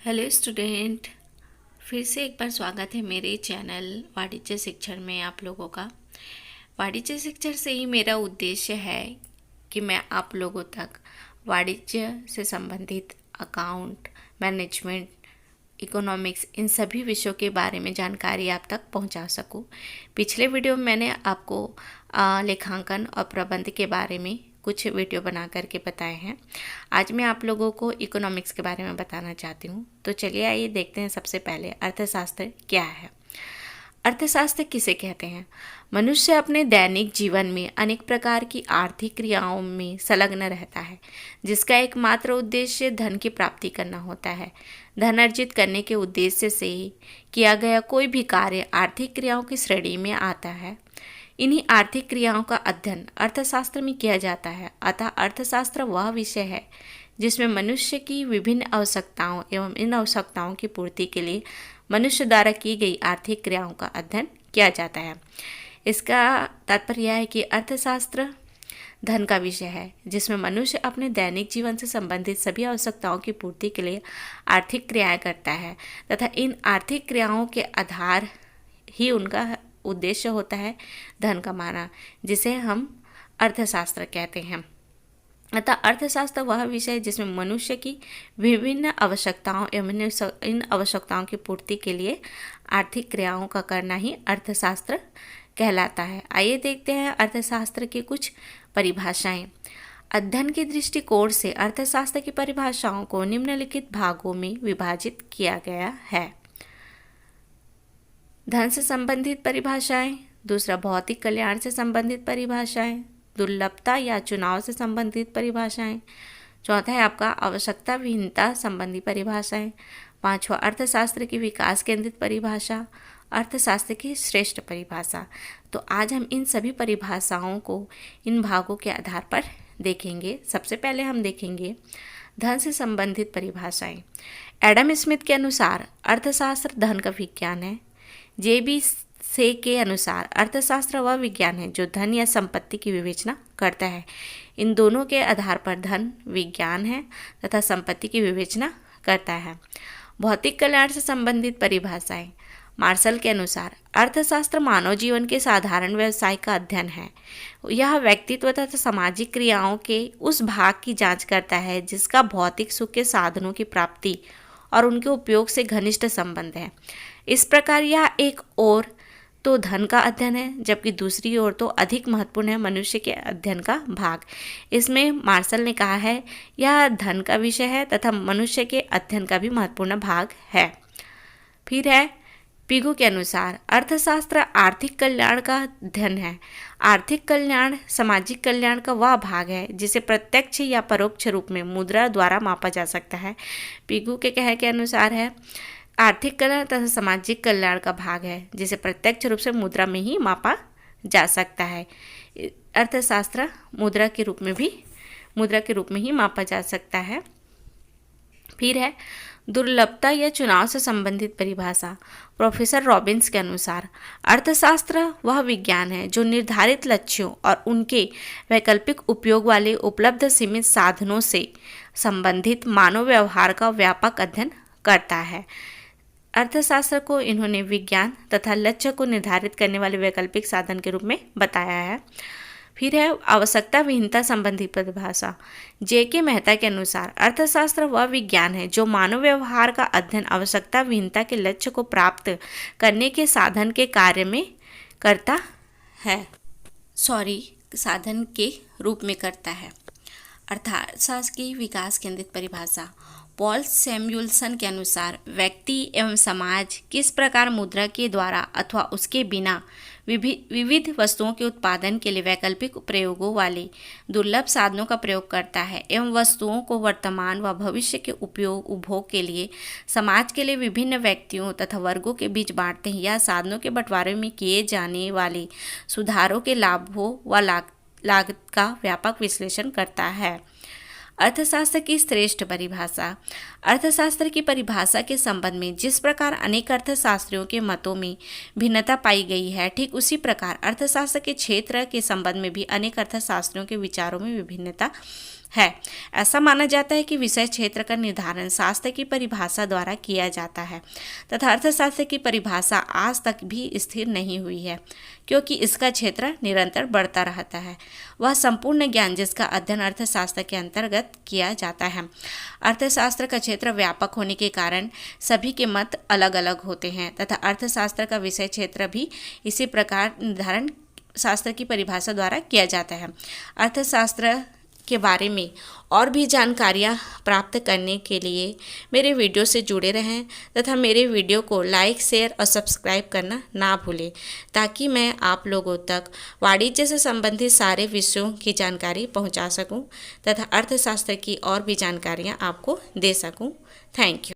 Hello student. फिर से एक बार स्वागत है मेरे चैनल वाणिज्य शिक्षण में आप लोगों का। वाणिज्य शिक्षण से ही मेरा उद्देश्य है कि मैं आप लोगों तक वाणिज्य से संबंधित अकाउंट, मैनेजमेंट, इकोनॉमिक्स, इन सभी विषयों के बारे में जानकारी आप तक पहुंचा सकूं। पिछले वीडियो में मैंने आपको लेखांकन और प्रबंध के बारे में कुछ वीडियो बना करके बताए हैं। आज मैं आप लोगों को इकोनॉमिक्स के बारे में बताना चाहती हूँ। तो चलिए आइए देखते हैं। सबसे पहले अर्थशास्त्र क्या है। अर्थशास्त्र किसे कहते हैं? मनुष्य अपने दैनिक जीवन में अनेक प्रकार की आर्थिक क्रियाओं में संलग्न रहता है, जिसका एकमात्र उद्देश्य धन की प्राप्ति करना होता है। धन अर्जित करने के उद्देश्य से किया गया कोई भी कार्य आर्थिक क्रियाओं की श्रेणी में आता है। इन्हीं आर्थिक क्रियाओं का अध्ययन अर्थशास्त्र में किया जाता है। अतः अर्थशास्त्र वह विषय है जिसमें मनुष्य की विभिन्न आवश्यकताओं एवं इन आवश्यकताओं की पूर्ति के लिए मनुष्य द्वारा की गई आर्थिक क्रियाओं का अध्ययन किया जाता है। इसका तात्पर्य यह है कि अर्थशास्त्र धन का विषय है जिसमें मनुष्य अपने दैनिक जीवन से संबंधित सभी आवश्यकताओं की पूर्ति के लिए आर्थिक क्रियाएं करता है तथा इन आर्थिक क्रियाओं के आधार ही उनका उद्देश्य होता है धन कमाना, जिसे हम अर्थशास्त्र कहते हैं। अतः अर्थशास्त्र वह विषय है जिसमें मनुष्य की विभिन्न आवश्यकताओं एवं इन आवश्यकताओं की पूर्ति के लिए आर्थिक क्रियाओं का करना ही अर्थशास्त्र कहलाता है। आइए देखते हैं अर्थशास्त्र की कुछ परिभाषाएं। अध्ययन के दृष्टिकोण से अर्थशास्त्र की परिभाषाओं को निम्नलिखित भागों में विभाजित किया गया है। धन से संबंधित परिभाषाएं, दूसरा भौतिक कल्याण से संबंधित परिभाषाएं, दुर्लभता या चुनाव से संबंधित परिभाषाएं, चौथा है आपका आवश्यकता विहीनता संबंधी परिभाषाएं, पांचवा अर्थशास्त्र की विकास केंद्रित परिभाषा, अर्थशास्त्र की श्रेष्ठ परिभाषा। तो आज हम इन सभी परिभाषाओं को इन भागों के आधार पर देखेंगे। सबसे पहले हम देखेंगे धन से संबंधित परिभाषाएं। एडम स्मिथ के अनुसार अर्थशास्त्र धन का विज्ञान है। जेबी से के अनुसार अर्थशास्त्र वह विज्ञान है जो धन या संपत्ति की विवेचना करता है। इन दोनों के आधार पर धन विज्ञान है तथा संपत्ति की विवेचना करता है। भौतिक कल्याण से संबंधित परिभाषाएं। मार्शल के अनुसार अर्थशास्त्र मानव जीवन के साधारण व्यवसाय का अध्ययन है। यह व्यक्तित्व तथा सामाजिक क्रियाओं के उस भाग की जांच करता है जिसका भौतिक सुख के साधनों की प्राप्ति और उनके उपयोग से घनिष्ठ संबंध है। इस प्रकार यह एक ओर तो धन का अध्ययन है, जबकि दूसरी ओर तो अधिक महत्वपूर्ण है मनुष्य के अध्ययन का भाग। इसमें मार्शल ने कहा है यह धन का विषय है तथा मनुष्य के अध्ययन का भी महत्वपूर्ण भाग है। फिर है पिगू के अनुसार अर्थशास्त्र आर्थिक कल्याण का अध्ययन है। आर्थिक कल्याण सामाजिक कल्याण का वह भाग है जिसे प्रत्यक्ष या परोक्ष रूप में मुद्रा द्वारा मापा जा सकता है। पिगू के कहे के अनुसार है आर्थिक कल्याण तथा सामाजिक कल्याण का भाग है जिसे प्रत्यक्ष रूप से मुद्रा में ही मापा जा सकता है। अर्थशास्त्र मुद्रा के रूप में ही मापा जा सकता है। फिर है दुर्लभता या चुनाव से संबंधित परिभाषा। प्रोफेसर रॉबिन्स के अनुसार अर्थशास्त्र वह विज्ञान है जो निर्धारित लक्ष्यों और उनके वैकल्पिक उपयोग वाले उपलब्ध सीमित साधनों से संबंधित मानव व्यवहार का व्यापक अध्ययन करता है। अर्थशास्त्र को इन्होंने विज्ञान तथा लक्ष्य को निर्धारित करने वाले वैकल्पिक साधन के रूप में बताया है। फिर है आवश्यकता विहीनता संबंधी परिभाषा। जे.के. मेहता के अनुसार अर्थशास्त्र वह विज्ञान है जो मानव व्यवहार का अध्ययन आवश्यकता विहीनता के लक्ष्य को प्राप्त करने के साधन के कार्य में करता है साधन के रूप में करता है। अर्थशास्त्र की विकास केंद्रित परिभाषा। पॉल सैमुएल्सन के अनुसार व्यक्ति एवं समाज किस प्रकार मुद्रा के द्वारा अथवा उसके बिना विविध वस्तुओं के उत्पादन के लिए वैकल्पिक प्रयोगों वाले दुर्लभ साधनों का प्रयोग करता है एवं वस्तुओं को वर्तमान व भविष्य के उपभोग के लिए समाज के लिए विभिन्न व्यक्तियों तथा वर्गों के बीच बांटते हैं, या साधनों के बंटवारे में किए जाने वाले सुधारों के लाभों व लागत का व्यापक विश्लेषण करता है। अर्थशास्त्र की श्रेष्ठ परिभाषा। अर्थशास्त्र की परिभाषा के संबंध में जिस प्रकार अनेक अर्थशास्त्रियों के मतों में भिन्नता पाई गई है, ठीक उसी प्रकार अर्थशास्त्र के क्षेत्र के संबंध में भी अनेक अर्थशास्त्रियों के विचारों में विभिन्नता है। ऐसा माना जाता है कि विषय क्षेत्र का निर्धारण शास्त्र की परिभाषा द्वारा किया जाता है तथा अर्थशास्त्र की परिभाषा आज तक भी स्थिर नहीं हुई है, क्योंकि इसका क्षेत्र निरंतर बढ़ता रहता है। वह संपूर्ण ज्ञान जिसका अध्ययन अर्थशास्त्र के अंतर्गत किया जाता है। अर्थशास्त्र का क्षेत्र व्यापक होने के कारण सभी के मत अलग अलग होते हैं तथा अर्थशास्त्र का विषय क्षेत्र भी इसी प्रकार निर्धारण शास्त्र की परिभाषा द्वारा किया जाता है। अर्थशास्त्र के बारे में और भी जानकारियाँ प्राप्त करने के लिए मेरे वीडियो से जुड़े रहें तथा मेरे वीडियो को लाइक, शेयर और सब्सक्राइब करना ना भूलें, ताकि मैं आप लोगों तक वाणिज्य से संबंधित सारे विषयों की जानकारी पहुंचा सकूं तथा अर्थशास्त्र की और भी जानकारियां आपको दे सकूं। Thank you.